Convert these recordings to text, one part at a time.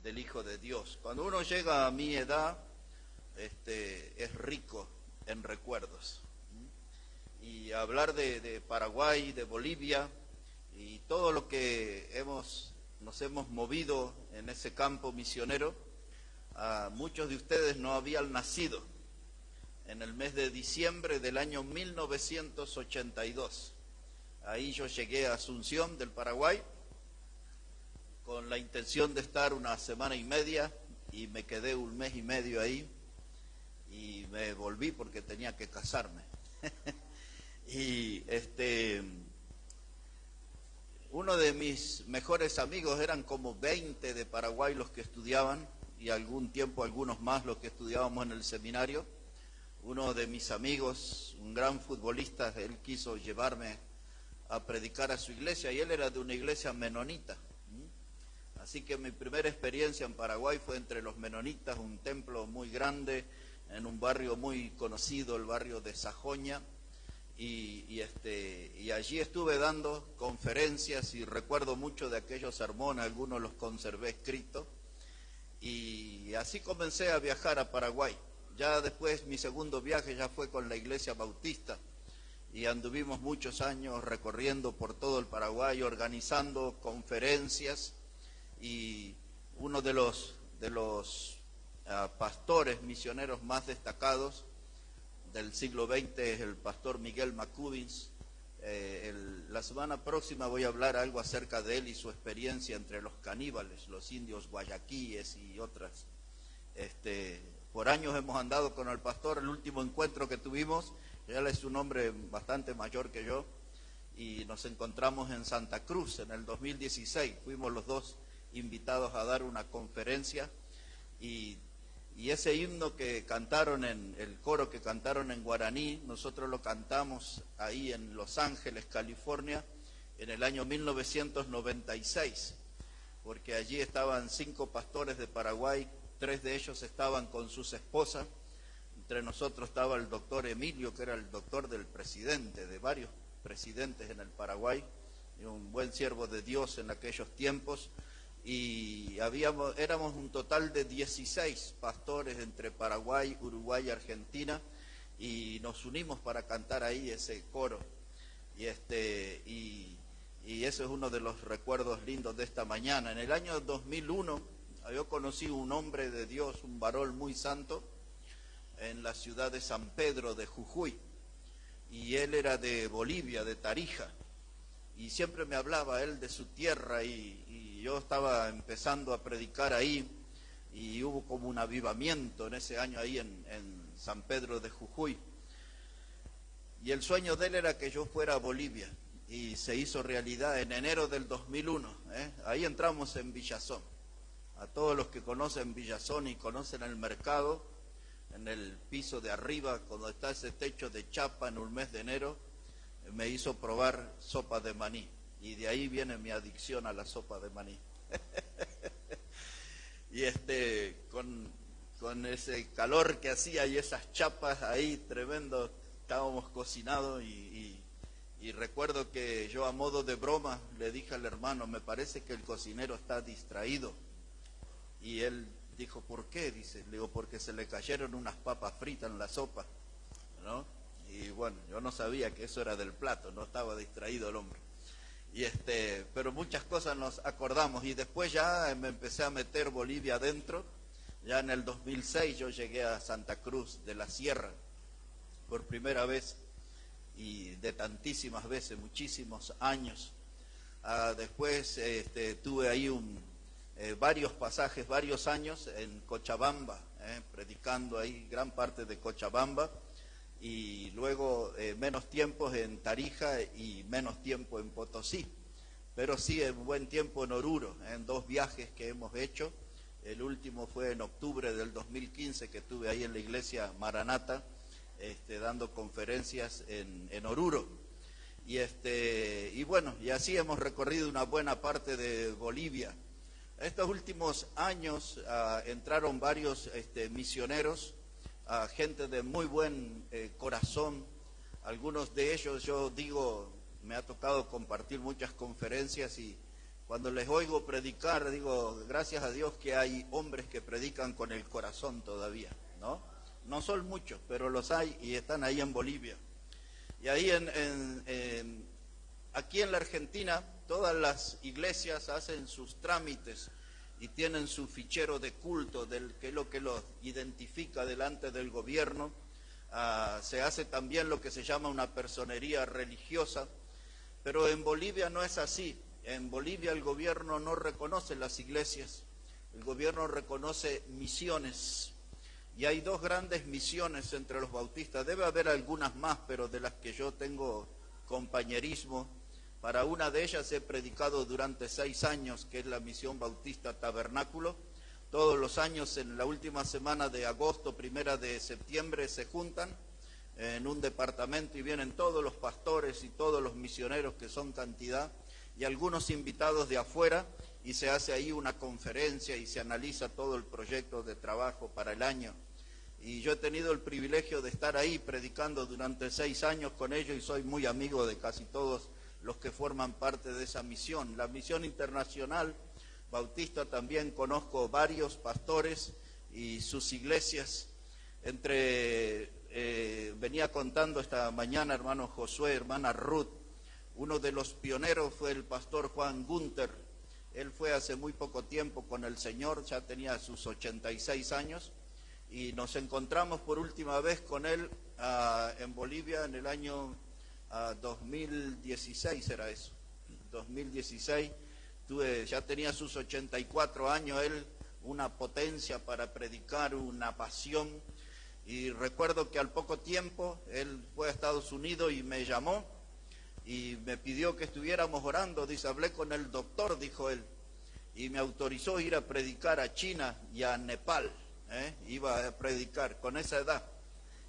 del Hijo de Dios. Cuando uno llega a mi edad, es rico en recuerdos. Y hablar de Paraguay, de Bolivia y todo lo que nos hemos movido en ese campo misionero, muchos de ustedes no habían nacido en el mes de diciembre del año 1982. Ahí yo llegué a Asunción del Paraguay con la intención de estar una semana y media y me quedé un mes y medio ahí y me volví porque tenía que casarme. Y uno de mis mejores amigos, eran como 20 de Paraguay los que estudiaban y algún tiempo algunos más los que estudiábamos en el seminario. Uno de mis amigos, un gran futbolista, él quiso llevarme a predicar a su iglesia y él era de una iglesia menonita. Así que mi primera experiencia en Paraguay fue entre los menonitas, un templo muy grande en un barrio muy conocido, el barrio de Sajoña, y allí estuve dando conferencias y recuerdo mucho de aquellos sermones, algunos los conservé escritos, y así comencé a viajar a Paraguay. Ya después mi segundo viaje ya fue con la Iglesia Bautista y anduvimos muchos años recorriendo por todo el Paraguay, organizando conferencias, y uno de los pastores misioneros más destacados del siglo XX es el pastor Miguel Macubins. La semana próxima voy a hablar algo acerca de él y su experiencia entre los caníbales, los indios guayaquíes y otras. Por años hemos andado con el pastor. El último encuentro que tuvimos, él es un hombre bastante mayor que yo, y nos encontramos en Santa Cruz en el 2016. Fuimos los dos invitados a dar una conferencia, y ese himno que cantaron el coro que cantaron en guaraní, nosotros lo cantamos ahí en Los Ángeles, California, en el año 1996, porque allí estaban 5 pastores de Paraguay, 3 de ellos estaban con sus esposas. Entre nosotros estaba el doctor Emilio, que era el doctor del presidente, de varios presidentes en el Paraguay, y un buen siervo de Dios en aquellos tiempos. Y éramos un total de 16 pastores entre Paraguay, Uruguay y Argentina, y nos unimos para cantar ahí ese coro. Y eso es uno de los recuerdos lindos de esta mañana. En el año 2001 yo conocí un hombre de Dios, un varón muy santo, en la ciudad de San Pedro de Jujuy, y él era de Bolivia, de Tarija, y siempre me hablaba él de su tierra, y yo estaba empezando a predicar ahí, y hubo como un avivamiento en ese año ahí en San Pedro de Jujuy, y el sueño de él era que yo fuera a Bolivia, y se hizo realidad en enero del 2001. Ahí entramos en Villazón. A todos los que conocen Villazón y conocen el mercado, en el piso de arriba, cuando está ese techo de chapa en un mes de enero, me hizo probar sopa de maní, y de ahí viene mi adicción a la sopa de maní. Y con ese calor que hacía y esas chapas ahí, tremendo, estábamos cocinados, y recuerdo que yo, a modo de broma, le dije al hermano: me parece que el cocinero está distraído. Y él dijo: ¿por qué? Dice, le digo: porque se le cayeron unas papas fritas en la sopa, ¿no? Y bueno, yo no sabía que eso era del plato, no estaba distraído el hombre. Pero muchas cosas nos acordamos, y después ya me empecé a meter Bolivia adentro. Ya en el 2006 yo llegué a Santa Cruz de la Sierra por primera vez, y de tantísimas veces, muchísimos años. Después tuve ahí varios pasajes, varios años en Cochabamba, predicando ahí gran parte de Cochabamba, y luego menos tiempos en Tarija y menos tiempo en Potosí, pero sí un buen tiempo en Oruro, en 2 viajes que hemos hecho. El último fue en octubre del 2015, que estuve ahí en la iglesia Maranata, dando conferencias en Oruro. Y bueno, y así hemos recorrido una buena parte de Bolivia. Estos últimos años entraron varios misioneros, gente de muy buen corazón. Algunos de ellos, yo digo, me ha tocado compartir muchas conferencias, y cuando les oigo predicar, digo, gracias a Dios que hay hombres que predican con el corazón todavía, ¿no? No son muchos, pero los hay y están ahí en Bolivia. Y ahí aquí en la Argentina, todas las iglesias hacen sus trámites y tienen su fichero de culto, que es lo que los identifica delante del gobierno. Se hace también lo que se llama una personería religiosa, pero en Bolivia no es así. En Bolivia el gobierno no reconoce las iglesias, el gobierno reconoce misiones. Y hay dos grandes misiones entre los bautistas. Debe haber algunas más, pero de las que yo tengo compañerismo. Para una de ellas he predicado durante 6 años, que es la Misión Bautista Tabernáculo. Todos los años, en la última semana de agosto, 1 de septiembre, se juntan en un departamento y vienen todos los pastores y todos los misioneros, que son cantidad, y algunos invitados de afuera, y se hace ahí una conferencia y se analiza todo el proyecto de trabajo para el año. Y yo he tenido el privilegio de estar ahí predicando durante 6 años con ellos y soy muy amigo de casi todos los que forman parte de esa misión. La misión internacional bautista también conozco varios pastores y sus iglesias. Venía contando esta mañana hermano Josué, hermana Ruth, uno de los pioneros fue el pastor Juan Gunter. Él fue hace muy poco tiempo con el Señor, ya tenía sus 86 años, y nos encontramos por última vez con él en Bolivia en el año 2016, era eso, 2016, ya tenía sus 84 años, él una potencia para predicar, una pasión, y recuerdo que al poco tiempo él fue a Estados Unidos y me llamó, y me pidió que estuviéramos orando. Dice, hablé con el doctor, dijo él, y me autorizó a ir a predicar a China y a Nepal, iba a predicar con esa edad,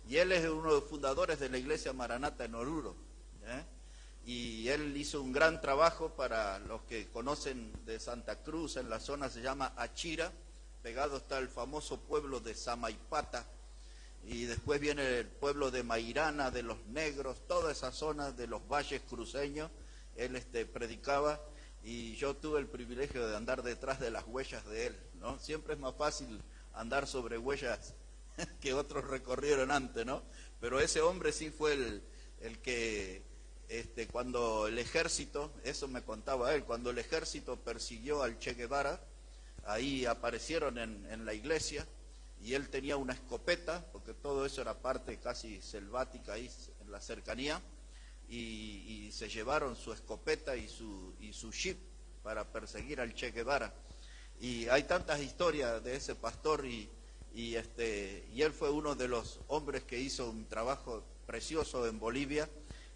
y él es uno de los fundadores de la iglesia Maranata en Oruro, y él hizo un gran trabajo. Para los que conocen de Santa Cruz, en la zona se llama Achira, pegado está el famoso pueblo de Samaipata, y después viene el pueblo de Mairana, de los negros, toda esa zona de los valles cruceños. Él predicaba, y yo tuve el privilegio de andar detrás de las huellas de él, ¿no? Siempre es más fácil andar sobre huellas que otros recorrieron antes, ¿no? Pero ese hombre sí fue el que, cuando el ejército, eso me contaba él, cuando el ejército persiguió al Che Guevara, ahí aparecieron en la iglesia, y él tenía una escopeta, porque todo eso era parte casi selvática ahí en la cercanía, y se llevaron su escopeta y su jeep para perseguir al Che Guevara. Y hay tantas historias de ese pastor, y él fue uno de los hombres que hizo un trabajo precioso en Bolivia.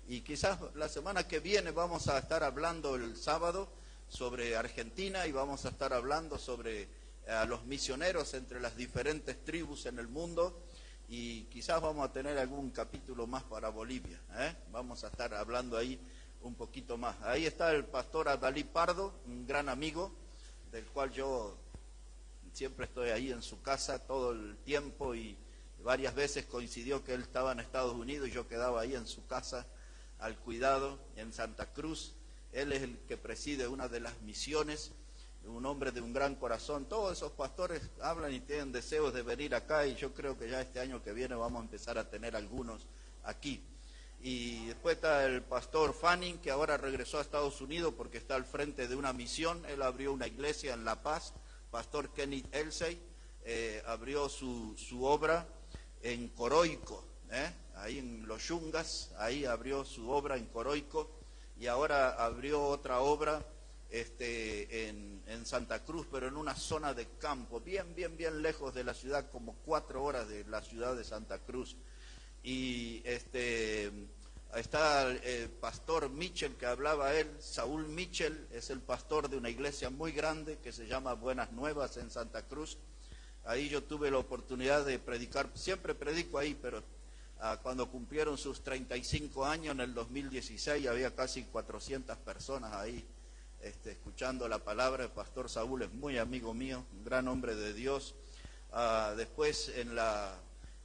Y quizás la semana que viene vamos a estar hablando el sábado sobre Argentina, y vamos a estar hablando sobre a los misioneros entre las diferentes tribus en el mundo, y quizás vamos a tener algún capítulo más para Bolivia, vamos a estar hablando ahí un poquito más. Ahí está el pastor Adalí Pardo, un gran amigo, del cual yo siempre estoy ahí en su casa todo el tiempo, y varias veces coincidió que él estaba en Estados Unidos y yo quedaba ahí en su casa al cuidado en Santa Cruz. Él es el que preside una de las misiones, un hombre de un gran corazón. Todos esos pastores hablan y tienen deseos de venir acá, y yo creo que ya este año que viene vamos a empezar a tener algunos aquí. Y después está el pastor Fanning, que ahora regresó a Estados Unidos porque está al frente de una misión. Él abrió una iglesia en La Paz. Pastor Kenneth Elsey abrió su obra en Coroico, ahí en Los Yungas, ahí abrió su obra en Coroico, y ahora abrió otra obra en Santa Cruz, pero en una zona de campo, bien lejos de la ciudad, como 4 horas de la ciudad de Santa Cruz. Y está el pastor Mitchell, que hablaba él, Saúl Mitchell, es el pastor de una iglesia muy grande que se llama Buenas Nuevas en Santa Cruz. Ahí yo tuve la oportunidad de predicar, siempre predico ahí, pero cuando cumplieron sus 35 años en el 2016 había casi 400 personas ahí escuchando la palabra. El pastor Saúl es muy amigo mío, un gran hombre de Dios. Después en la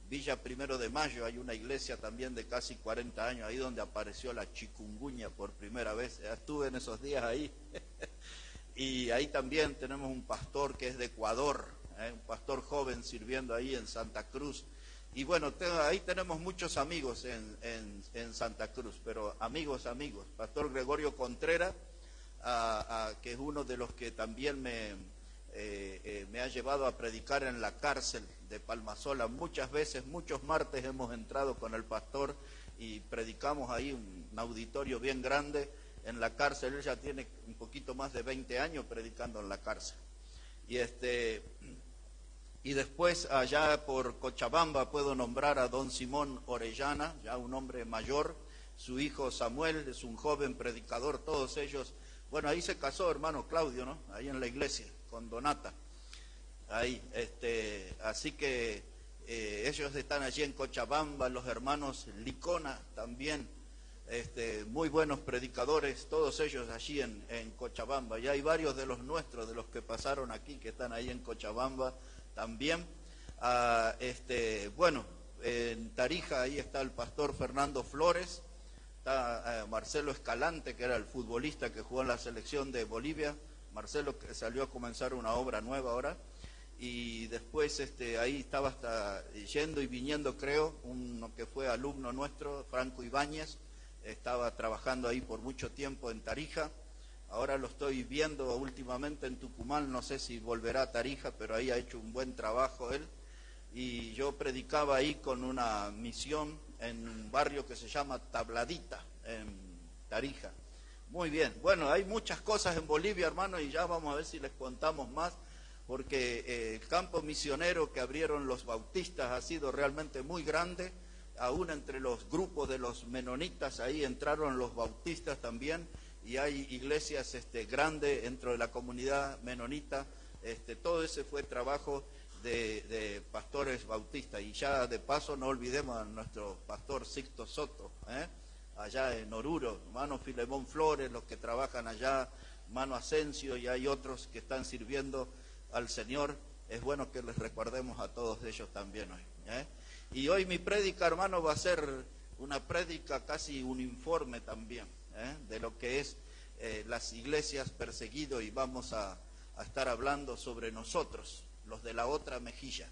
Villa 1 de Mayo hay una iglesia también de casi 40 años, ahí donde apareció la chikungunya por primera vez. Estuve en esos días ahí. y ahí también tenemos un pastor que es de Ecuador, un pastor joven sirviendo ahí en Santa Cruz. Y bueno, ahí tenemos muchos amigos en Santa Cruz, pero amigos, Pastor Gregorio Contreras, que es uno de los que también me ha llevado a predicar en la cárcel de Palmasola. Muchas veces, muchos martes hemos entrado con el pastor y predicamos ahí un auditorio bien grande en la cárcel. Él ya tiene un poquito más de 20 años predicando en la cárcel. Y después allá por Cochabamba puedo nombrar a don Simón Orellana, ya un hombre mayor, su hijo Samuel es un joven predicador, todos ellos. Bueno, ahí se casó hermano Claudio, ¿no? Ahí en la iglesia, con Donata. Ahí, así que ellos están allí en Cochabamba, los hermanos Licona también, muy buenos predicadores, todos ellos allí en Cochabamba. Ya hay varios de los nuestros, de los que pasaron aquí, que están ahí en Cochabamba también. Bueno, en Tarija ahí está el pastor Fernando Flores, está Marcelo Escalante, que era el futbolista que jugó en la selección de Bolivia. Marcelo que salió a comenzar una obra nueva ahora, y después ahí estaba hasta yendo y viniendo, creo, uno que fue alumno nuestro, Franco Ibáñez, estaba trabajando ahí por mucho tiempo en Tarija. Ahora lo estoy viendo últimamente en Tucumán, no sé si volverá a Tarija, pero ahí ha hecho un buen trabajo él. Y yo predicaba ahí con una misión en un barrio que se llama Tabladita, en Tarija. Muy bien, bueno, hay muchas cosas en Bolivia, hermano, y ya vamos a ver si les contamos más, porque el campo misionero que abrieron los bautistas ha sido realmente muy grande. Aún entre los grupos de los menonitas, ahí entraron los bautistas también, y hay iglesias grandes dentro de la comunidad menonita. Todo ese fue trabajo de pastores bautistas. Y ya de paso no olvidemos a nuestro pastor Sixto Soto, allá en Oruro, hermano Filemón Flores, los que trabajan allá, hermano Asensio, y hay otros que están sirviendo al Señor. Es bueno que les recordemos a todos ellos también hoy. Y hoy mi prédica, hermano, va a ser una prédica casi un informe también, de lo que es las iglesias perseguidas, y vamos a estar hablando sobre nosotros, los de la otra mejilla.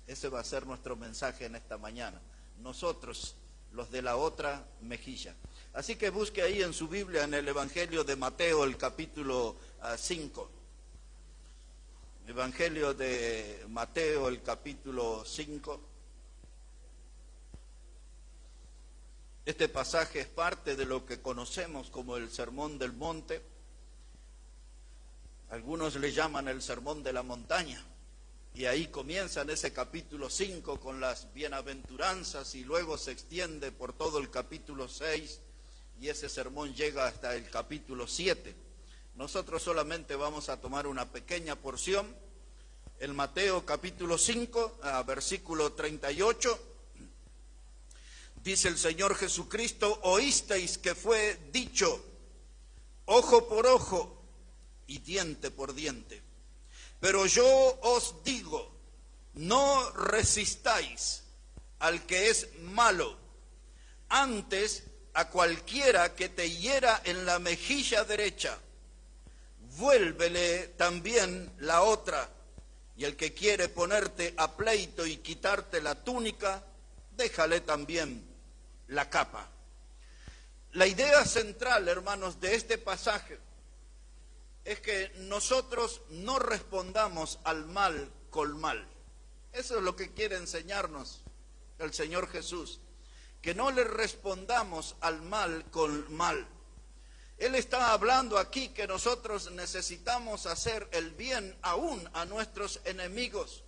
Ese va a ser nuestro mensaje en esta mañana. Nosotros, los de la otra mejilla. Así que busque ahí en su Biblia, en el Evangelio de Mateo, el capítulo 5. Evangelio de Mateo, el capítulo 5. Este pasaje es parte de lo que conocemos como el Sermón del Monte. Algunos le llaman el Sermón de la Montaña. Y ahí comienza en ese capítulo 5 con las bienaventuranzas, y luego se extiende por todo el capítulo 6, y ese sermón llega hasta el capítulo 7. Nosotros solamente vamos a tomar una pequeña porción. El Mateo capítulo 5, versículo 38, dice el Señor Jesucristo: oísteis que fue dicho, ojo por ojo y diente por diente. Pero yo os digo, no resistáis al que es malo, antes a cualquiera que te hiera en la mejilla derecha, vuélvele también la otra, y el que quiere ponerte a pleito y quitarte la túnica, déjale también la capa. La idea central, hermanos, de este pasaje es que nosotros no respondamos al mal con mal. Eso es lo que quiere enseñarnos el Señor Jesús, que no le respondamos al mal con mal. Él está hablando aquí que nosotros necesitamos hacer el bien aún a nuestros enemigos.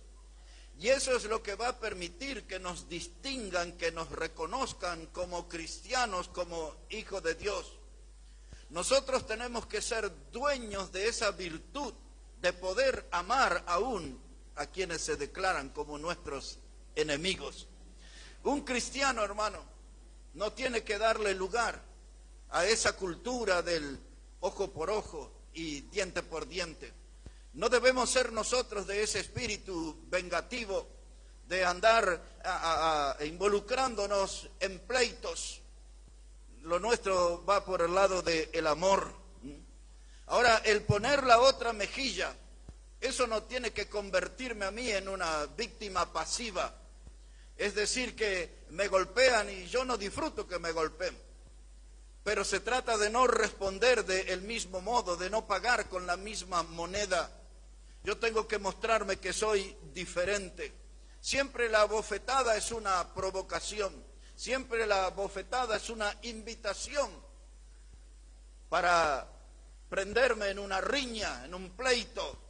Y eso es lo que va a permitir que nos distingan, que nos reconozcan como cristianos, como hijos de Dios. Nosotros tenemos que ser dueños de esa virtud de poder amar aún a quienes se declaran como nuestros enemigos. Un cristiano, hermano, no tiene que darle lugar a esa cultura del ojo por ojo y diente por diente. No debemos ser nosotros de ese espíritu vengativo, de andar involucrándonos en pleitos. Lo nuestro va por el lado del amor. Ahora, el poner la otra mejilla, eso no tiene que convertirme a mí en una víctima pasiva. Es decir, que me golpean y yo no disfruto que me golpeen. Pero se trata de no responder del mismo modo, de no pagar con la misma moneda. Yo tengo que mostrarme que soy diferente. Siempre la bofetada es una provocación. Siempre la bofetada es una invitación para prenderme en una riña, en un pleito,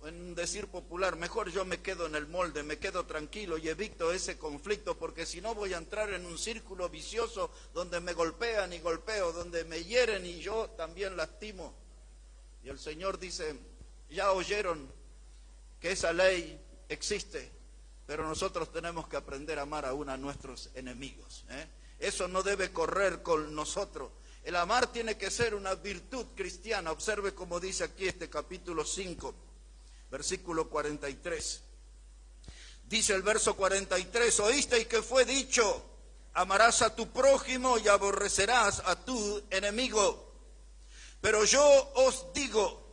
en un decir popular. Mejor yo me quedo en el molde, me quedo tranquilo y evito ese conflicto, porque si no voy a entrar en un círculo vicioso donde me golpean y golpeo, donde me hieren y yo también lastimo. Y el Señor dice, ya oyeron que esa ley existe, pero nosotros tenemos que aprender a amar aún a nuestros enemigos. Eso no debe correr con nosotros. El amar tiene que ser una virtud cristiana. Observe cómo dice aquí este capítulo 5, versículo 43. Dice el verso 43, oísteis que fue dicho, amarás a tu prójimo y aborrecerás a tu enemigo. Pero yo os digo,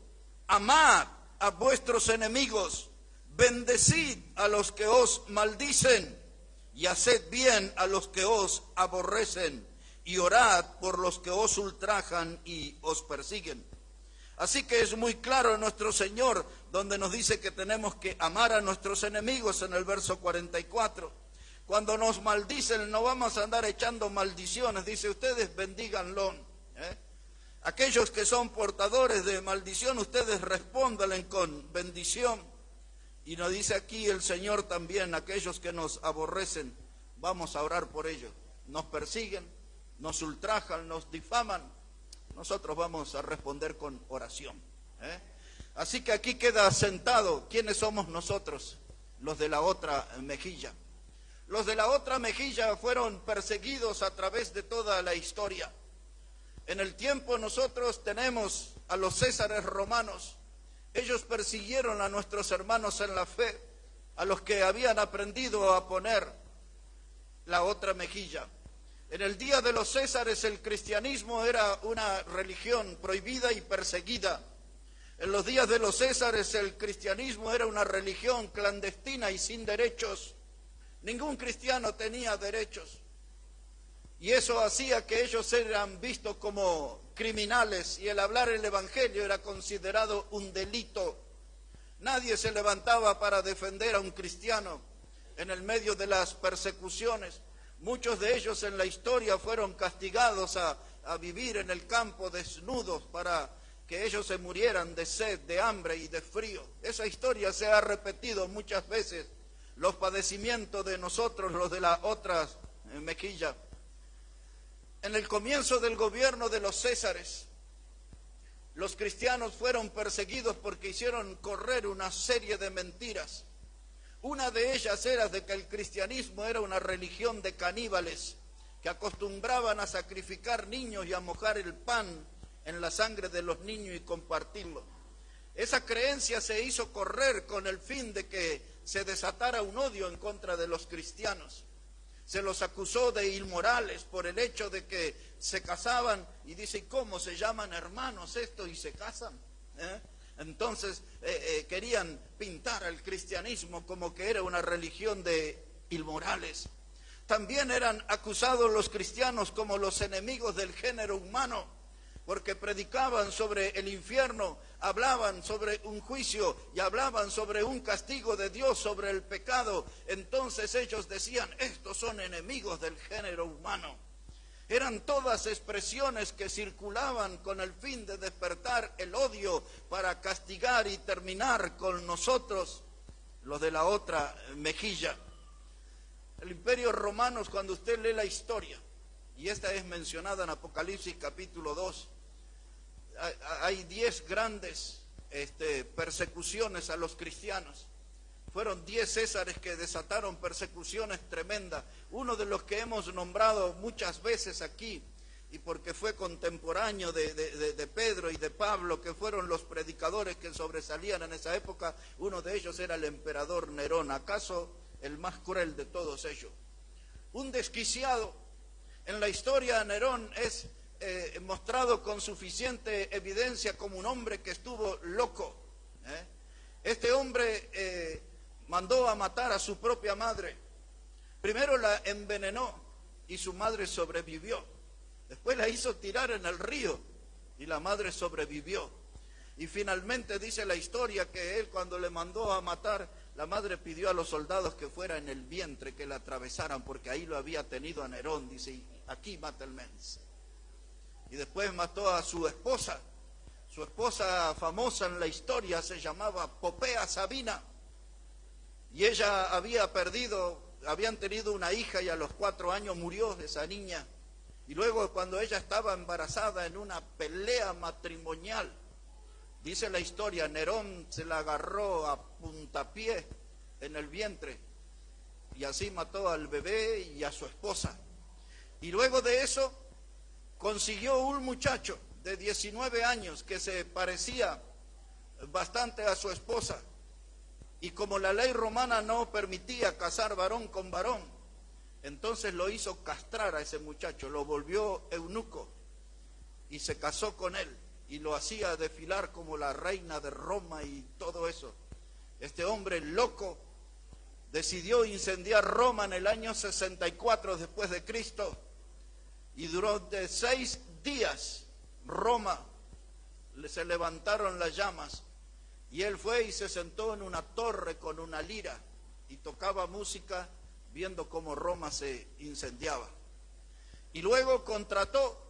amad a vuestros enemigos, bendecid a los que os maldicen y haced bien a los que os aborrecen y orad por los que os ultrajan y os persiguen. Así que es muy claro nuestro Señor, donde nos dice que tenemos que amar a nuestros enemigos en el verso 44. Cuando nos maldicen, no vamos a andar echando maldiciones, dice, ustedes bendíganlo. Aquellos que son portadores de maldición, ustedes respóndanle con bendición. Y nos dice aquí el Señor también, aquellos que nos aborrecen, vamos a orar por ellos. Nos persiguen, nos ultrajan, nos difaman, nosotros vamos a responder con oración. Así que aquí queda sentado, ¿quiénes somos nosotros? Los de la otra mejilla. Los de la otra mejilla fueron perseguidos a través de toda la historia. En el tiempo nosotros tenemos a los césares romanos. Ellos persiguieron a nuestros hermanos en la fe, a los que habían aprendido a poner la otra mejilla. En el día de los césares el cristianismo era una religión prohibida y perseguida. En los días de los césares el cristianismo era una religión clandestina y sin derechos. Ningún cristiano tenía derechos. Y eso hacía que ellos eran vistos como criminales y el hablar el evangelio era considerado un delito. Nadie se levantaba para defender a un cristiano en el medio de las persecuciones. Muchos de ellos en la historia fueron castigados a vivir en el campo desnudos para que ellos se murieran de sed, de hambre y de frío. Esa historia se ha repetido muchas veces, los padecimientos de nosotros, los de la otra mejilla. En el comienzo del gobierno de los césares, los cristianos fueron perseguidos porque hicieron correr una serie de mentiras. Una de ellas era de que el cristianismo era una religión de caníbales que acostumbraban a sacrificar niños y a mojar el pan en la sangre de los niños y compartirlo. Esa creencia se hizo correr con el fin de que se desatara un odio en contra de los cristianos. Se los acusó de inmorales por el hecho de que se casaban y dice, ¿cómo se llaman hermanos estos y se casan? Entonces querían pintar al cristianismo como que era una religión de inmorales. También eran acusados los cristianos como los enemigos del género humano, porque predicaban sobre el infierno, hablaban sobre un juicio y hablaban sobre un castigo de Dios sobre el pecado. Entonces ellos decían, estos son enemigos del género humano. Eran todas expresiones que circulaban con el fin de despertar el odio para castigar y terminar con nosotros, los de la otra mejilla. El Imperio Romano, cuando usted lee la historia, y esta es mencionada en Apocalipsis capítulo 2, hay 10 grandes persecuciones a los cristianos. Fueron 10 césares que desataron persecuciones tremendas. Uno de los que hemos nombrado muchas veces aquí, y porque fue contemporáneo de Pedro y de Pablo, que fueron los predicadores que sobresalían en esa época, uno de ellos era el emperador Nerón, acaso el más cruel de todos ellos. Un desquiciado. En la historia Nerón es mostrado con suficiente evidencia como un hombre que estuvo loco. Este hombre mandó a matar a su propia madre. Primero la envenenó y su madre sobrevivió. Después la hizo tirar en el río y la madre sobrevivió. Y finalmente dice la historia que él, cuando le mandó a matar, la madre pidió a los soldados que fuera en el vientre, que la atravesaran, porque ahí lo había tenido a Nerón. Dice, y aquí mata el mens. Y después mató a su esposa famosa en la historia, se llamaba Popea Sabina. Y ella habían tenido una hija y a los 4 años murió esa niña. Y luego, cuando ella estaba embarazada, en una pelea matrimonial, dice la historia, Nerón se la agarró a puntapié en el vientre y así mató al bebé y a su esposa. Y luego de eso consiguió un muchacho de 19 años que se parecía bastante a su esposa. Y como la ley romana no permitía casar varón con varón, entonces lo hizo castrar a ese muchacho, lo volvió eunuco y se casó con él y lo hacía desfilar como la reina de Roma y todo eso. Este hombre loco decidió incendiar Roma en el año 64 después de Cristo y durante 6 días Roma se levantaron las llamas y él fue y se sentó en una torre con una lira y tocaba música viendo cómo Roma se incendiaba. Y luego contrató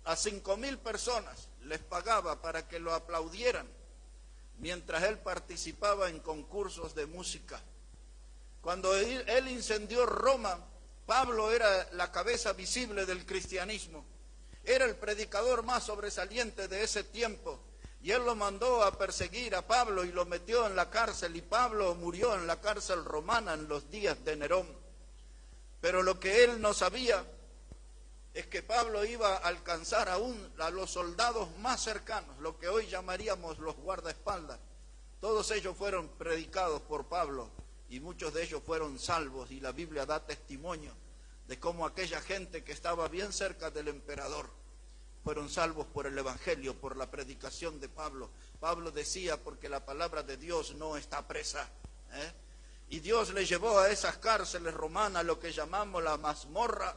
a 5.000 personas, les pagaba para que lo aplaudieran mientras él participaba en concursos de música. Cuando él incendió Roma, Pablo era la cabeza visible del cristianismo, era el predicador más sobresaliente de ese tiempo, y él lo mandó a perseguir a Pablo y lo metió en la cárcel, y Pablo murió en la cárcel romana en los días de Nerón. Pero lo que él no sabía es que Pablo iba a alcanzar aún a los soldados más cercanos, lo que hoy llamaríamos los guardaespaldas. Todos ellos fueron predicados por Pablo y muchos de ellos fueron salvos, y la Biblia da testimonio de cómo aquella gente que estaba bien cerca del emperador fueron salvos por el evangelio, por la predicación de Pablo. Pablo decía, porque la palabra de Dios no está presa, y Dios le llevó a esas cárceles romanas, lo que llamamos la mazmorra,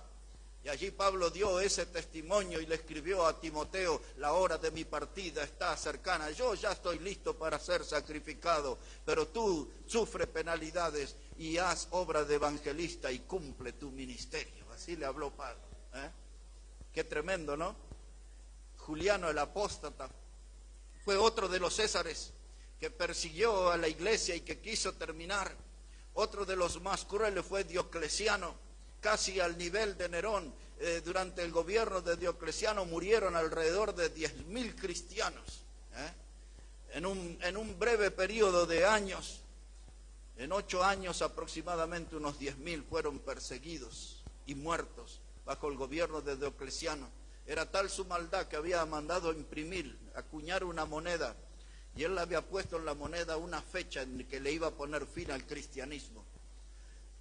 y allí Pablo dio ese testimonio y le escribió a Timoteo, la hora de mi partida está cercana, yo ya estoy listo para ser sacrificado, pero tú sufre penalidades y haz obra de evangelista y cumple tu ministerio. Así le habló Pablo. Qué tremendo, ¿no? Juliano el apóstata fue otro de los césares que persiguió a la iglesia y que quiso terminar. Otro de los más crueles fue Diocleciano, casi al nivel de Nerón. Durante el gobierno de Diocleciano murieron alrededor de 10.000 cristianos. En un breve periodo de años, en 8 años aproximadamente, unos 10.000 fueron perseguidos y muertos bajo el gobierno de Diocleciano. Era tal su maldad que había mandado imprimir, acuñar una moneda, y él había puesto en la moneda una fecha en que le iba a poner fin al cristianismo.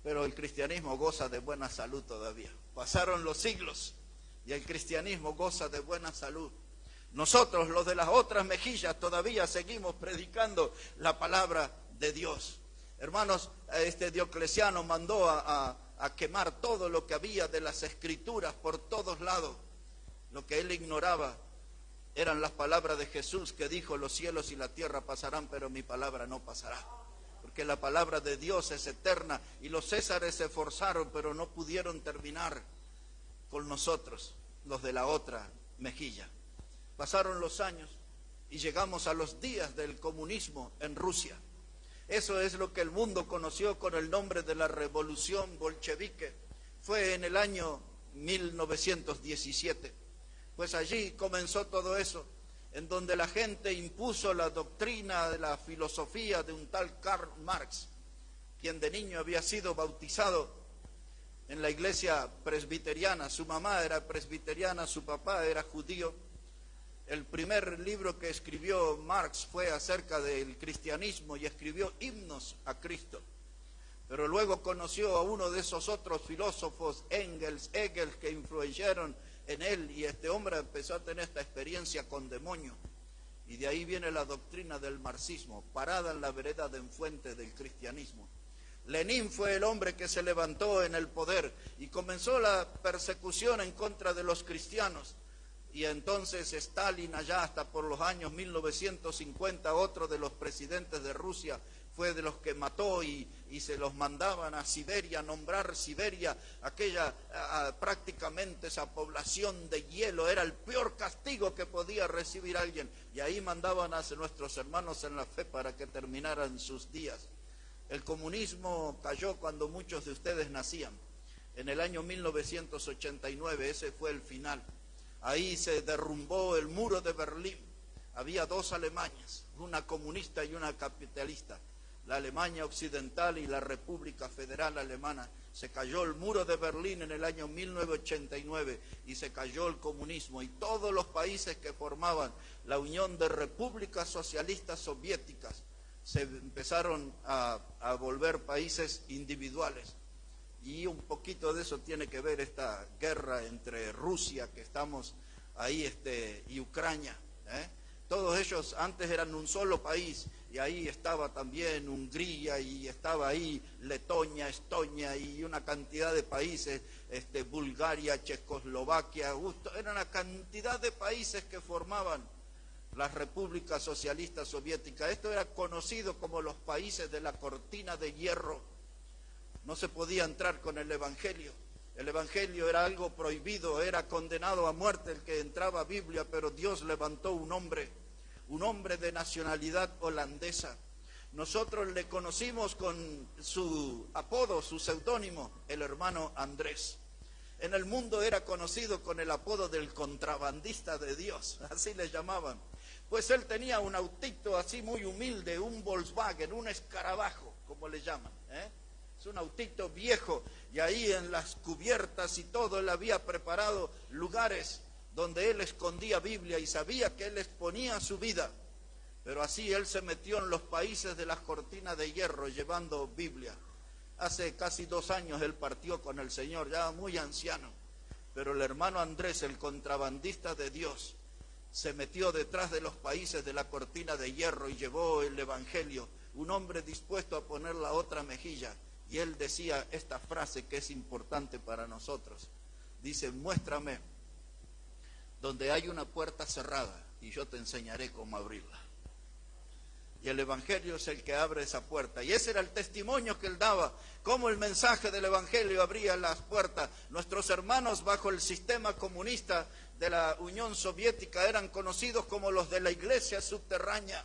Pero el cristianismo goza de buena salud todavía. Pasaron los siglos y el cristianismo goza de buena salud. Nosotros, los de las otras mejillas, todavía seguimos predicando la palabra de Dios. Hermanos, Diocleciano mandó a quemar todo lo que había de las escrituras por todos lados. Lo que él ignoraba eran las palabras de Jesús, que dijo, los cielos y la tierra pasarán, pero mi palabra no pasará. Porque la palabra de Dios es eterna, y los césares se esforzaron, pero no pudieron terminar con nosotros, los de la otra mejilla. Pasaron los años y llegamos a los días del comunismo en Rusia. Eso es lo que el mundo conoció con el nombre de la revolución bolchevique. Fue en el año 1917. Pues allí comenzó todo eso, en donde la gente impuso la doctrina de la filosofía de un tal Karl Marx, quien de niño había sido bautizado en la iglesia presbiteriana. Su mamá era presbiteriana, su papá era judío. El primer libro que escribió Marx fue acerca del cristianismo y escribió himnos a Cristo. Pero luego conoció a uno de esos otros filósofos, Hegel, que influyeron en él, y este hombre empezó a tener esta experiencia con demonios. Y de ahí viene la doctrina del marxismo, parada en la vereda de enfuente del cristianismo. Lenin fue el hombre que se levantó en el poder y comenzó la persecución en contra de los cristianos. Y entonces Stalin, allá hasta por los años 1950, otro de los presidentes de Rusia, fue de los que mató y se los mandaban a Siberia, a nombrar Siberia, aquella prácticamente esa población de hielo, era el peor castigo que podía recibir alguien. Y ahí mandaban a nuestros hermanos en la fe para que terminaran sus días. El comunismo cayó cuando muchos de ustedes nacían. En el año 1989, ese fue el final. Ahí se derrumbó el muro de Berlín. Había dos Alemanias, una comunista y una capitalista. La Alemania Occidental y la República Federal Alemana. Se cayó el muro de Berlín en el año 1989 y se cayó el comunismo. Y todos los países que formaban la Unión de Repúblicas Socialistas Soviéticas se empezaron a volver países individuales. Y un poquito de eso tiene que ver esta guerra entre Rusia, que estamos ahí, y Ucrania. Todos ellos antes eran un solo país, y ahí estaba también Hungría, y estaba ahí Letonia, Estonia, y una cantidad de países, Bulgaria, Checoslovaquia, era una cantidad de países que formaban las repúblicas socialistas soviéticas. Esto era conocido como los países de la cortina de hierro. No se podía entrar con el Evangelio. El Evangelio era algo prohibido, era condenado a muerte el que entraba a Biblia, pero Dios levantó un hombre de nacionalidad holandesa. Nosotros le conocimos con su apodo, su seudónimo, el hermano Andrés. En el mundo era conocido con el apodo del contrabandista de Dios, así le llamaban. Pues él tenía un autito así muy humilde, un Volkswagen, un escarabajo, como le llaman, Es un autito viejo, y ahí en las cubiertas y todo él había preparado lugares donde él escondía Biblia y sabía que él exponía su vida. Pero así él se metió en los países de las cortinas de hierro llevando Biblia. Hace casi 2 años él partió con el Señor, ya muy anciano. Pero el hermano Andrés, el contrabandista de Dios, se metió detrás de los países de la cortina de hierro y llevó el Evangelio. Un hombre dispuesto a poner la otra mejilla. Y él decía esta frase que es importante para nosotros. Dice: muéstrame donde hay una puerta cerrada y yo te enseñaré cómo abrirla. Y el Evangelio es el que abre esa puerta. Y ese era el testimonio que él daba, cómo el mensaje del Evangelio abría las puertas. Nuestros hermanos bajo el sistema comunista de la Unión Soviética eran conocidos como los de la iglesia subterránea.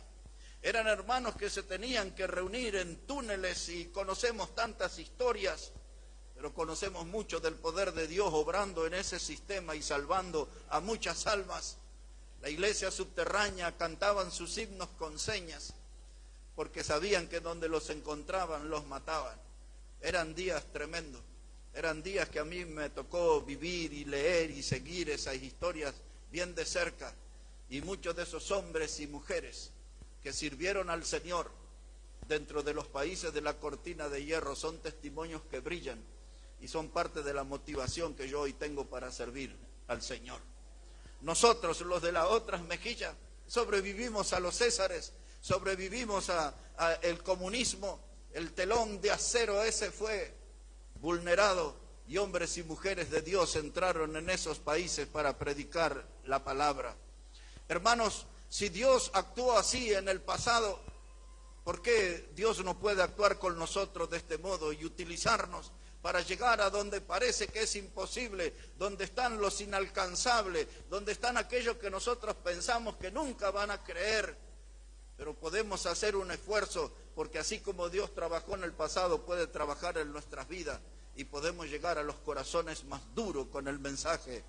Eran hermanos que se tenían que reunir en túneles, y conocemos tantas historias, pero conocemos mucho del poder de Dios obrando en ese sistema y salvando a muchas almas. La iglesia subterránea cantaban sus himnos con señas, porque sabían que donde los encontraban los mataban. Eran días tremendos, eran días que a mí me tocó vivir y leer y seguir esas historias bien de cerca, y muchos de esos hombres y mujeres que sirvieron al Señor dentro de los países de la cortina de hierro son testimonios que brillan y son parte de la motivación que yo hoy tengo para servir al Señor. Nosotros, los de las otras mejillas, sobrevivimos a los Césares, sobrevivimos a el comunismo. El telón de acero ese fue vulnerado y hombres y mujeres de Dios entraron en esos países para predicar la palabra. Hermanos, si Dios actuó así en el pasado, ¿por qué Dios no puede actuar con nosotros de este modo y utilizarnos para llegar a donde parece que es imposible, donde están los inalcanzables, donde están aquellos que nosotros pensamos que nunca van a creer? Pero podemos hacer un esfuerzo, porque así como Dios trabajó en el pasado, puede trabajar en nuestras vidas y podemos llegar a los corazones más duros con el mensaje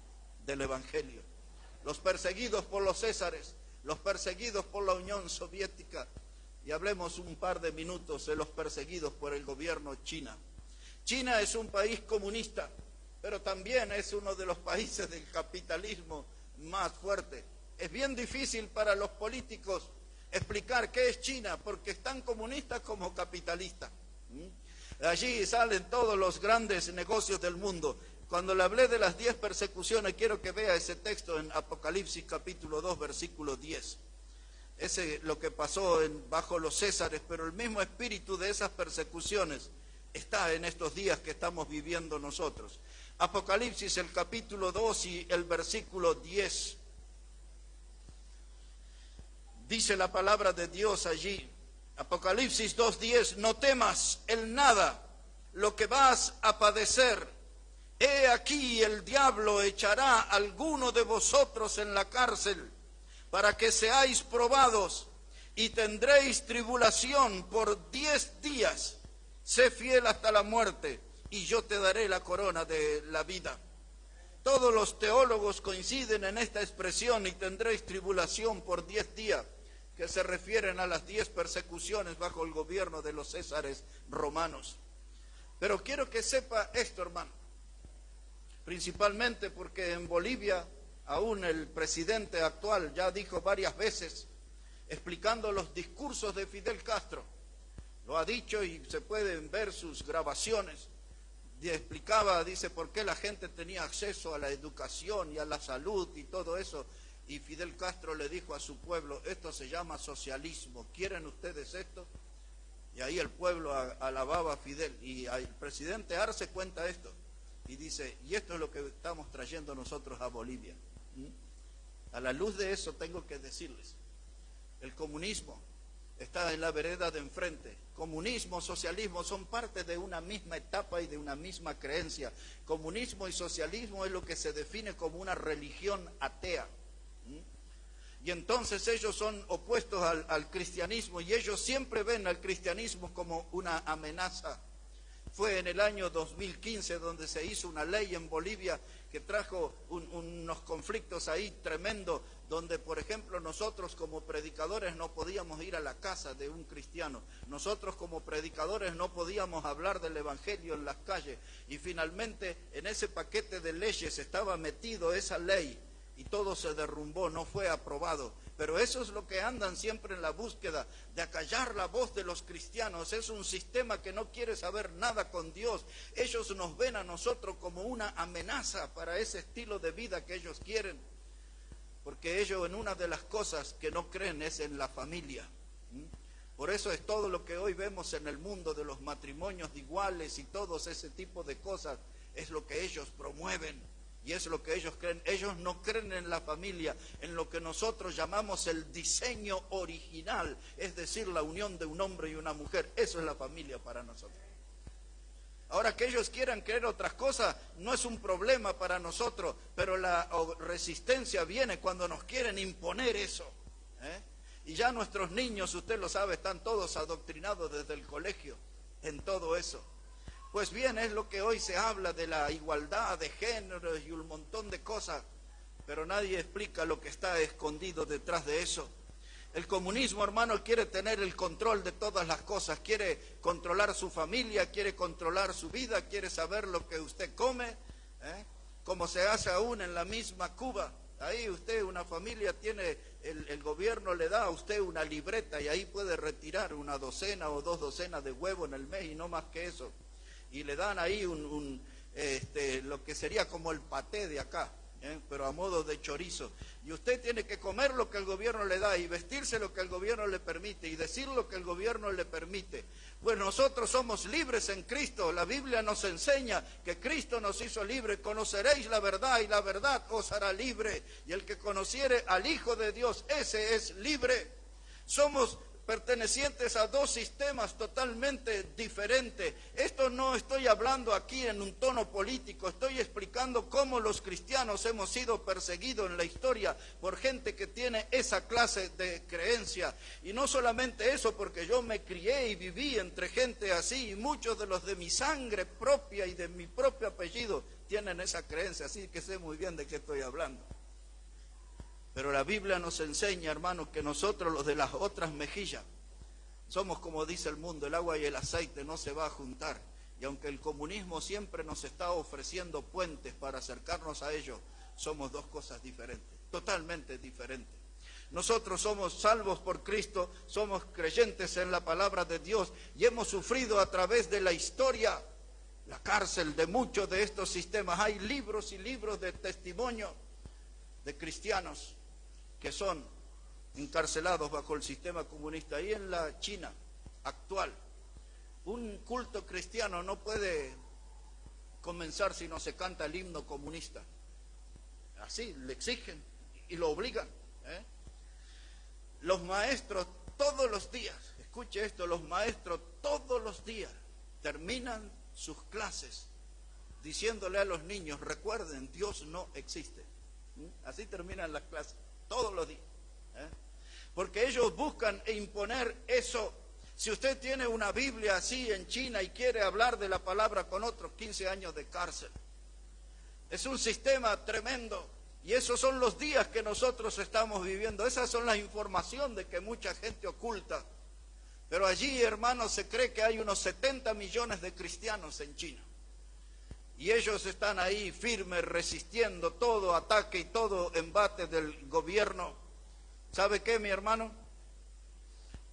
del Evangelio. Los perseguidos por los Césares, los perseguidos por la Unión Soviética, y hablemos un par de minutos de los perseguidos por el gobierno China. China es un país comunista, pero también es uno de los países del capitalismo más fuerte. Es bien difícil para los políticos explicar qué es China, porque es tan comunista como capitalista. Allí salen todos los grandes negocios del mundo. Cuando le hablé de las 10 persecuciones, quiero que vea ese texto en Apocalipsis capítulo 2, versículo 10. Ese es lo que pasó bajo los Césares, pero el mismo espíritu de esas persecuciones está en estos días que estamos viviendo nosotros. Apocalipsis, el capítulo 2 y el versículo 10. Dice la palabra de Dios allí, Apocalipsis 2:10, no temas el nada, lo que vas a padecer. He aquí el diablo echará a alguno de vosotros en la cárcel, para que seáis probados, y tendréis tribulación por 10 días. Sé fiel hasta la muerte, y yo te daré la corona de la vida. Todos los teólogos coinciden en esta expresión, y tendréis tribulación por 10 días, que se refieren a las 10 persecuciones bajo el gobierno de los Césares romanos. Pero quiero que sepa esto, hermano, principalmente porque en Bolivia, aún el presidente actual ya dijo varias veces, explicando los discursos de Fidel Castro, lo ha dicho y se pueden ver sus grabaciones, y explicaba, dice, por qué la gente tenía acceso a la educación y a la salud y todo eso. Y Fidel Castro le dijo a su pueblo, esto se llama socialismo, ¿quieren ustedes esto? Y ahí el pueblo alababa a Fidel, y el presidente Arce cuenta esto, y dice, y esto es lo que estamos trayendo nosotros a Bolivia. A la luz de eso tengo que decirles, el comunismo está en la vereda de enfrente. Comunismo, socialismo son parte de una misma etapa y de una misma creencia. Comunismo y socialismo es lo que se define como una religión atea. Y entonces ellos son opuestos al cristianismo, y ellos siempre ven al cristianismo como una amenaza. Fue en el año 2015 donde se hizo una ley en Bolivia que trajo unos conflictos ahí tremendos, donde por ejemplo nosotros como predicadores no podíamos ir a la casa de un cristiano, nosotros como predicadores no podíamos hablar del evangelio en las calles, y finalmente en ese paquete de leyes estaba metido esa ley, y todo se derrumbó, no fue aprobado. Pero eso es lo que andan siempre en la búsqueda, de acallar la voz de los cristianos. Es un sistema que no quiere saber nada con Dios. Ellos nos ven a nosotros como una amenaza para ese estilo de vida que ellos quieren. Porque ellos en una de las cosas que no creen es en la familia. Por eso es todo lo que hoy vemos en el mundo de los matrimonios de iguales y todos ese tipo de cosas, es lo que ellos promueven. Y es lo que ellos creen. Ellos no creen en la familia, en lo que nosotros llamamos el diseño original, es decir, la unión de un hombre y una mujer. Eso es la familia para nosotros. Ahora, que ellos quieran creer otras cosas no es un problema para nosotros, pero la resistencia viene cuando nos quieren imponer eso. Y ya nuestros niños, usted lo sabe, están todos adoctrinados desde el colegio en todo eso. Pues bien, es lo que hoy se habla de la igualdad de género y un montón de cosas, pero nadie explica lo que está escondido detrás de eso. El comunismo, hermano, quiere tener el control de todas las cosas, quiere controlar su familia, quiere controlar su vida, quiere saber lo que usted come, como se hace aún en la misma Cuba. Ahí usted, una familia tiene, el gobierno le da a usted una libreta y ahí puede retirar una docena o 2 docenas de huevos en el mes y no más que eso. Y le dan ahí lo que sería como el paté de acá, pero a modo de chorizo. Y usted tiene que comer lo que el gobierno le da y vestirse lo que el gobierno le permite y decir lo que el gobierno le permite. Pues nosotros somos libres en Cristo. La Biblia nos enseña que Cristo nos hizo libres. Conoceréis la verdad y la verdad os hará libre. Y el que conociere al Hijo de Dios, ese es libre. Somos pertenecientes a 2 sistemas totalmente diferentes. Esto no estoy hablando aquí en un tono político, estoy explicando cómo los cristianos hemos sido perseguidos en la historia por gente que tiene esa clase de creencia. Y no solamente eso, porque yo me crié y viví entre gente así, y muchos de los de mi sangre propia y de mi propio apellido tienen esa creencia, así que sé muy bien de qué estoy hablando. Pero la Biblia nos enseña, hermanos, que nosotros los de las otras mejillas somos como dice el mundo, el agua y el aceite no se va a juntar. Y aunque el comunismo siempre nos está ofreciendo puentes para acercarnos a ellos, somos 2 cosas diferentes, totalmente diferentes. Nosotros somos salvos por Cristo, somos creyentes en la palabra de Dios y hemos sufrido a través de la historia la cárcel de muchos de estos sistemas. Hay libros y libros de testimonio de cristianos que son encarcelados bajo el sistema comunista. Ahí en la China actual, un culto cristiano no puede comenzar si no se canta el himno comunista. Así le exigen y lo obligan. Los maestros todos los días, escuche esto, los maestros todos los días terminan sus clases diciéndole a los niños: recuerden, Dios no existe. Así terminan las clases todos los días. Porque ellos buscan imponer eso. Si usted tiene una Biblia así en China y quiere hablar de la palabra con otros, 15 años de cárcel. Es un sistema tremendo. Y esos son los días que nosotros estamos viviendo. Esas son las informaciones de que mucha gente oculta. Pero allí, hermanos, se cree que hay unos 70 millones de cristianos en China. Y ellos están ahí firmes, resistiendo todo ataque y todo embate del gobierno. ¿Sabe qué, mi hermano?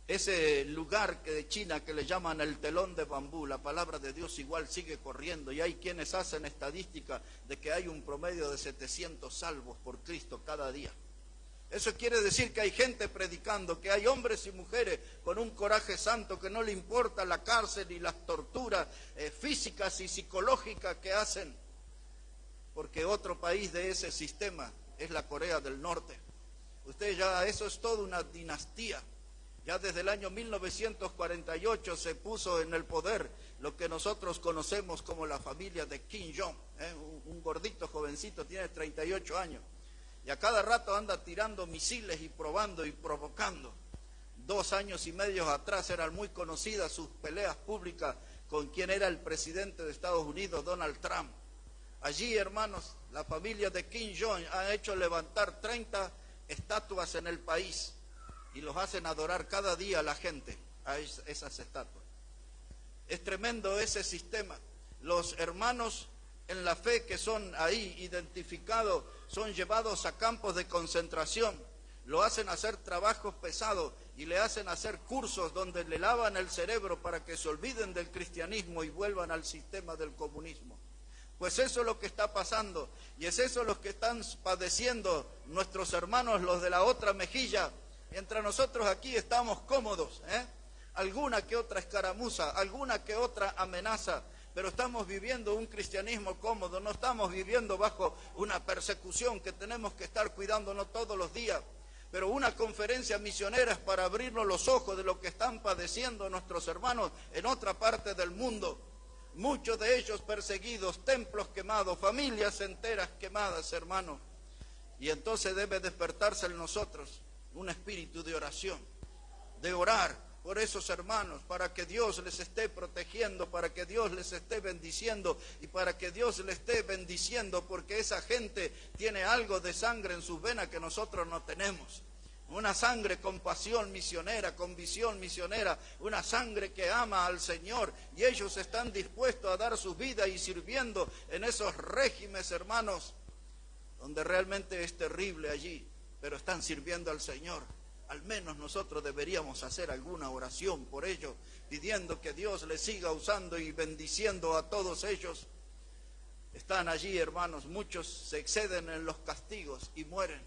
Ese lugar de China que le llaman el telón de bambú, la palabra de Dios igual sigue corriendo, y hay quienes hacen estadística de que hay un promedio de 700 salvos por Cristo cada día. Eso quiere decir que hay gente predicando, que hay hombres y mujeres con un coraje santo, que no le importa la cárcel y las torturas físicas y psicológicas que hacen, porque otro país de ese sistema es la Corea del Norte. Eso es toda una dinastía. Ya desde el año 1948 se puso en el poder lo que nosotros conocemos como la familia de Kim Jong, un gordito jovencito, tiene 38 años, y a cada rato anda tirando misiles y probando y provocando. 2 años y medio atrás eran muy conocidas sus peleas públicas con quien era el presidente de Estados Unidos, Donald Trump. Allí, hermanos, la familia de Kim Jong ha hecho levantar 30 estatuas en el país, y los hacen adorar cada día a la gente, a esas estatuas. Es tremendo ese sistema. Los hermanos en la fe que son ahí identificados son llevados a campos de concentración, lo hacen hacer trabajos pesados y le hacen hacer cursos donde le lavan el cerebro para que se olviden del cristianismo y vuelvan al sistema del comunismo. Pues eso es lo que está pasando, y es eso lo que están padeciendo nuestros hermanos, los de la otra mejilla. Mientras nosotros aquí estamos cómodos, alguna que otra escaramuza, alguna que otra amenaza, pero estamos viviendo un cristianismo cómodo, no estamos viviendo bajo una persecución que tenemos que estar cuidándonos todos los días. Pero una conferencia misionera es para abrirnos los ojos de lo que están padeciendo nuestros hermanos en otra parte del mundo. Muchos de ellos perseguidos, templos quemados, familias enteras quemadas, hermanos. Y entonces debe despertarse en nosotros un espíritu de oración, de orar por esos hermanos, para que Dios les esté protegiendo, para que Dios les esté bendiciendo y para que Dios les esté bendiciendo, porque esa gente tiene algo de sangre en sus venas que nosotros no tenemos. Una sangre con pasión misionera, con visión misionera, una sangre que ama al Señor, y ellos están dispuestos a dar su vida y sirviendo en esos regímenes, hermanos, donde realmente es terrible allí, pero están sirviendo al Señor. Al menos nosotros deberíamos hacer alguna oración por ellos, pidiendo que Dios les siga usando y bendiciendo a todos ellos. Están allí, hermanos, muchos se exceden en los castigos y mueren.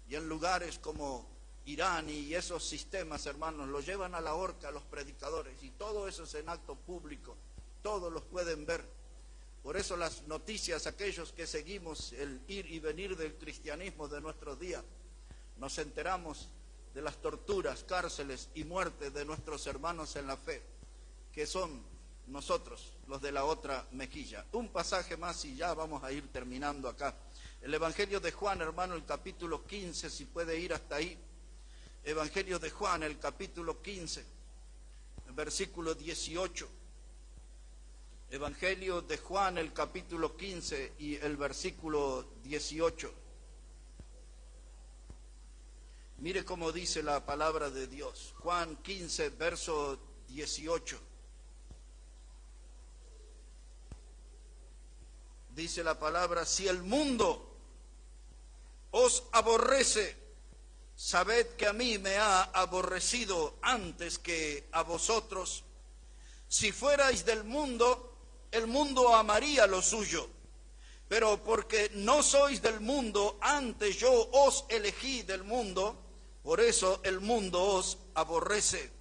Y en lugares como Irán y esos sistemas, hermanos, los llevan a la horca a los predicadores. Y todo eso es en acto público, todos los pueden ver. Por eso las noticias, aquellos que seguimos el ir y venir del cristianismo de nuestros días, nos enteramos de las torturas, cárceles y muertes de nuestros hermanos en la fe, que son nosotros, los de la otra mejilla. Un pasaje más y ya vamos a ir terminando acá. El Evangelio de Juan, hermano, el capítulo 15, si puede ir hasta ahí. Evangelio de Juan, el capítulo 15, versículo 18. Evangelio de Juan, el capítulo 15 y el versículo 18. Mire cómo dice la palabra de Dios. Juan 15, verso 18. Dice la palabra: si el mundo os aborrece, sabed que a mí me ha aborrecido antes que a vosotros. Si fuerais del mundo, el mundo amaría lo suyo. Pero porque no sois del mundo, antes yo os elegí del mundo, por eso el mundo os aborrece.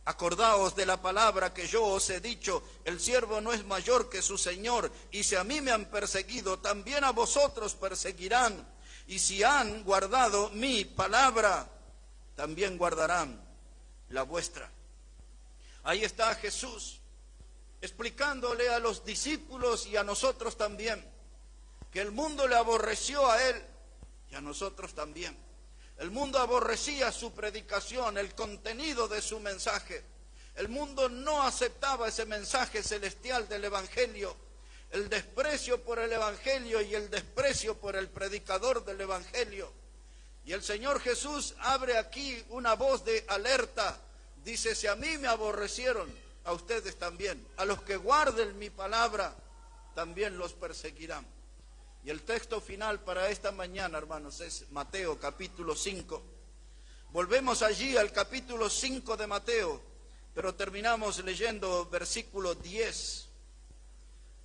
Acordaos de la palabra que yo os he dicho, el siervo no es mayor que su Señor, y si a mí me han perseguido, también a vosotros perseguirán. Y si han guardado mi palabra, también guardarán la vuestra. Ahí está Jesús, explicándole a los discípulos y a nosotros también, que el mundo le aborreció a él y a nosotros también. El mundo aborrecía su predicación, el contenido de su mensaje. El mundo no aceptaba ese mensaje celestial del Evangelio. El desprecio por el Evangelio y el desprecio por el predicador del Evangelio. Y el Señor Jesús abre aquí una voz de alerta. Dice, si a mí me aborrecieron, a ustedes también. A los que guarden mi palabra, también los perseguirán. Y el texto final para esta mañana, hermanos, es Mateo capítulo 5. Volvemos allí al capítulo 5 de Mateo, pero terminamos leyendo versículo 10.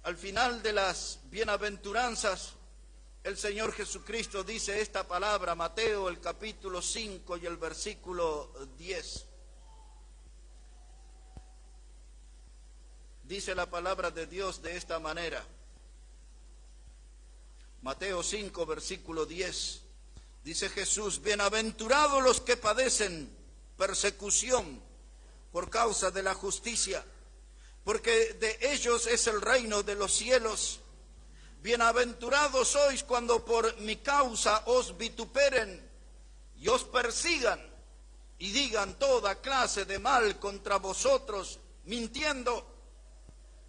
Al final de las bienaventuranzas, el Señor Jesucristo dice esta palabra, Mateo el capítulo 5 y el versículo 10. Dice la palabra de Dios de esta manera. Mateo 5, versículo 10, dice Jesús, bienaventurados los que padecen persecución por causa de la justicia, porque de ellos es el reino de los cielos. Bienaventurados sois cuando por mi causa os vituperen y os persigan y digan toda clase de mal contra vosotros, mintiendo.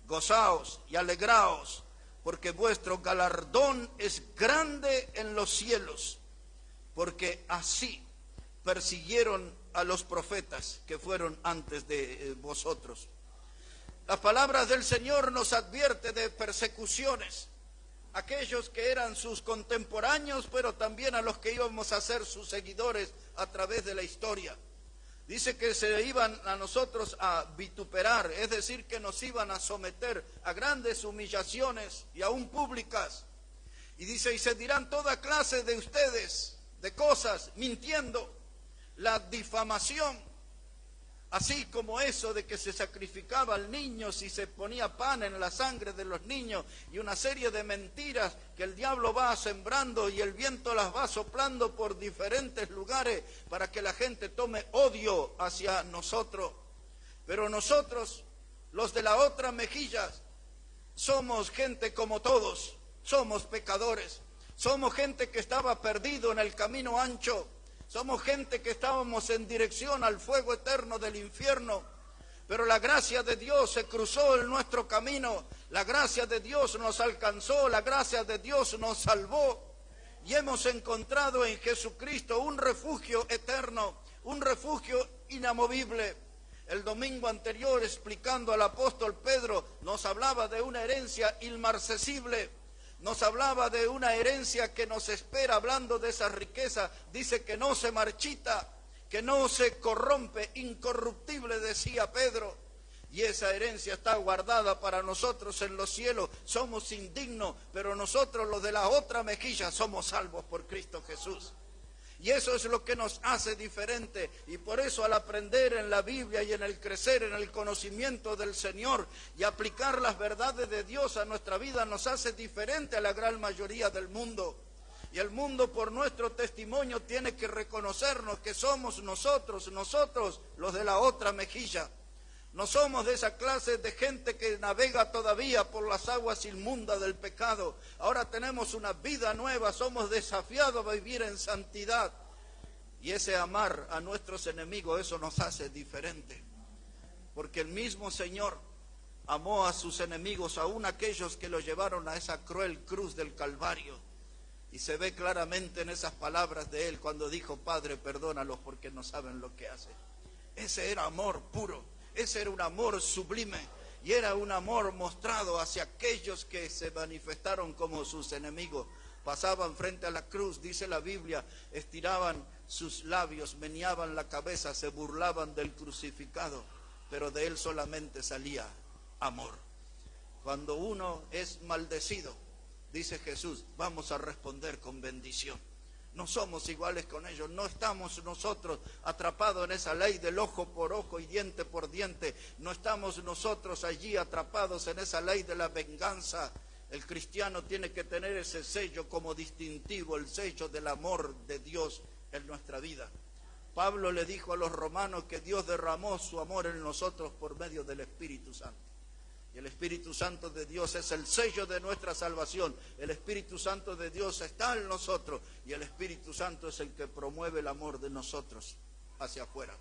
Gozaos y alegraos, porque vuestro galardón es grande en los cielos, porque así persiguieron a los profetas que fueron antes de vosotros. Las palabras del Señor nos advierte de persecuciones, aquellos que eran sus contemporáneos, pero también a los que íbamos a ser sus seguidores a través de la historia. Dice que se iban a nosotros a vituperar, es decir, que nos iban a someter a grandes humillaciones y aún públicas. Y dice, y se dirán toda clase de ustedes, de cosas, mintiendo, la difamación, así como eso de que se sacrificaba al niño si se ponía pan en la sangre de los niños, y una serie de mentiras que el diablo va sembrando y el viento las va soplando por diferentes lugares para que la gente tome odio hacia nosotros. Pero nosotros, los de la otra mejilla, somos gente como todos, somos pecadores, somos gente que estaba perdido en el camino ancho, somos gente que estábamos en dirección al fuego eterno del infierno, pero la gracia de Dios se cruzó en nuestro camino, la gracia de Dios nos alcanzó, la gracia de Dios nos salvó y hemos encontrado en Jesucristo un refugio eterno, un refugio inamovible. El domingo anterior, explicando al apóstol Pedro, nos hablaba de una herencia inmarcesible. Nos hablaba de una herencia que nos espera, hablando de esa riqueza. Dice que no se marchita, que no se corrompe, incorruptible, decía Pedro. Y esa herencia está guardada para nosotros en los cielos. Somos indignos, pero nosotros los de la otra mejilla somos salvos por Cristo Jesús. Y eso es lo que nos hace diferente, y por eso al aprender en la Biblia y en el crecer en el conocimiento del Señor y aplicar las verdades de Dios a nuestra vida nos hace diferente a la gran mayoría del mundo. Y el mundo, por nuestro testimonio, tiene que reconocernos que somos nosotros los de la otra mejilla. No somos de esa clase de gente que navega todavía por las aguas inmundas del pecado. Ahora tenemos una vida nueva, somos desafiados a vivir en santidad. Y ese amar a nuestros enemigos, eso nos hace diferente. Porque el mismo Señor amó a sus enemigos, aún aquellos que lo llevaron a esa cruel cruz del Calvario. Y se ve claramente en esas palabras de Él cuando dijo, Padre, perdónalos porque no saben lo que hacen. Ese era amor puro. Ese era un amor sublime y era un amor mostrado hacia aquellos que se manifestaron como sus enemigos. Pasaban frente a la cruz, dice la Biblia, estiraban sus labios, meneaban la cabeza, se burlaban del crucificado, pero de él solamente salía amor. Cuando uno es maldecido, dice Jesús, vamos a responder con bendición. No somos iguales con ellos, no estamos nosotros atrapados en esa ley del ojo por ojo y diente por diente, no estamos nosotros allí atrapados en esa ley de la venganza. El cristiano tiene que tener ese sello como distintivo, el sello del amor de Dios en nuestra vida. Pablo le dijo a los romanos que Dios derramó su amor en nosotros por medio del Espíritu Santo. Y el Espíritu Santo de Dios es el sello de nuestra salvación. El Espíritu Santo de Dios está en nosotros y el Espíritu Santo es el que promueve el amor de nosotros hacia afuera.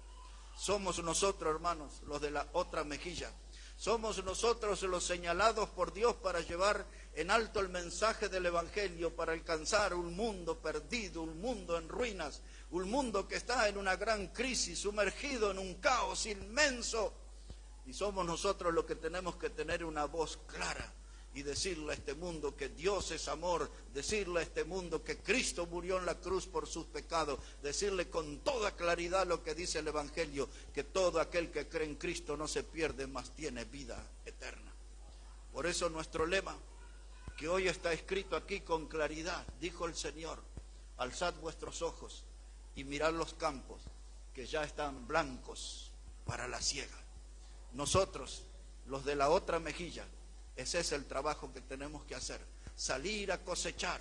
Somos nosotros, hermanos, los de la otra mejilla. Somos nosotros los señalados por Dios para llevar en alto el mensaje del Evangelio, para alcanzar un mundo perdido, un mundo en ruinas, un mundo que está en una gran crisis, sumergido en un caos inmenso. Y somos nosotros los que tenemos que tener una voz clara y decirle a este mundo que Dios es amor, decirle a este mundo que Cristo murió en la cruz por sus pecados, decirle con toda claridad lo que dice el Evangelio, que todo aquel que cree en Cristo no se pierde, mas tiene vida eterna. Por eso nuestro lema, que hoy está escrito aquí con claridad, dijo el Señor, alzad vuestros ojos y mirad los campos, que ya están blancos para la siega. Nosotros, los de la otra mejilla, ese es el trabajo que tenemos que hacer, salir a cosechar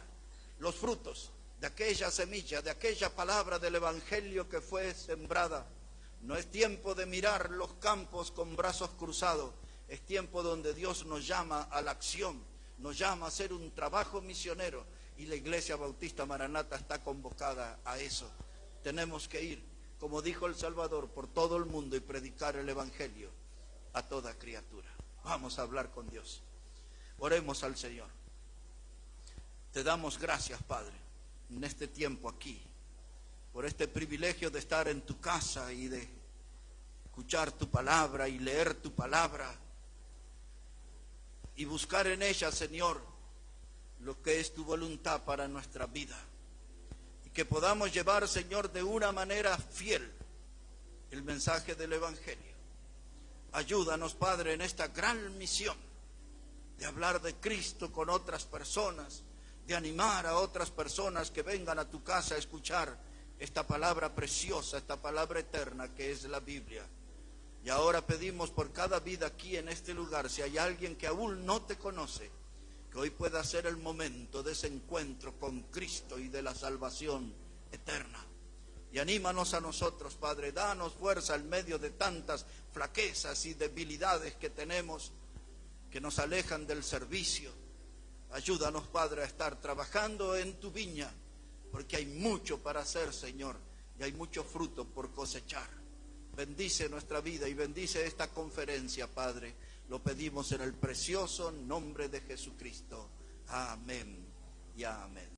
los frutos de aquella semilla, de aquella palabra del Evangelio que fue sembrada. No es tiempo de mirar los campos con brazos cruzados, es tiempo donde Dios nos llama a la acción, nos llama a hacer un trabajo misionero y la Iglesia Bautista Maranata está convocada a eso. Tenemos que ir, como dijo el Salvador, por todo el mundo y predicar el Evangelio a toda criatura. Vamos a hablar con Dios. Oremos al Señor. Te damos gracias, Padre, en este tiempo aquí, por este privilegio de estar en tu casa y de escuchar tu palabra y leer tu palabra y buscar en ella, Señor, lo que es tu voluntad para nuestra vida. Y que podamos llevar, Señor, de una manera fiel el mensaje del Evangelio. Ayúdanos, Padre, en esta gran misión de hablar de Cristo con otras personas, de animar a otras personas que vengan a tu casa a escuchar esta palabra preciosa, esta palabra eterna que es la Biblia. Y ahora pedimos por cada vida aquí en este lugar, si hay alguien que aún no te conoce, que hoy pueda ser el momento de ese encuentro con Cristo y de la salvación eterna. Y anímanos a nosotros, Padre, danos fuerza en medio de tantas flaquezas y debilidades que tenemos, que nos alejan del servicio. Ayúdanos, Padre, a estar trabajando en tu viña, porque hay mucho para hacer, Señor, y hay mucho fruto por cosechar. Bendice nuestra vida y bendice esta conferencia, Padre. Lo pedimos en el precioso nombre de Jesucristo. Amén y amén.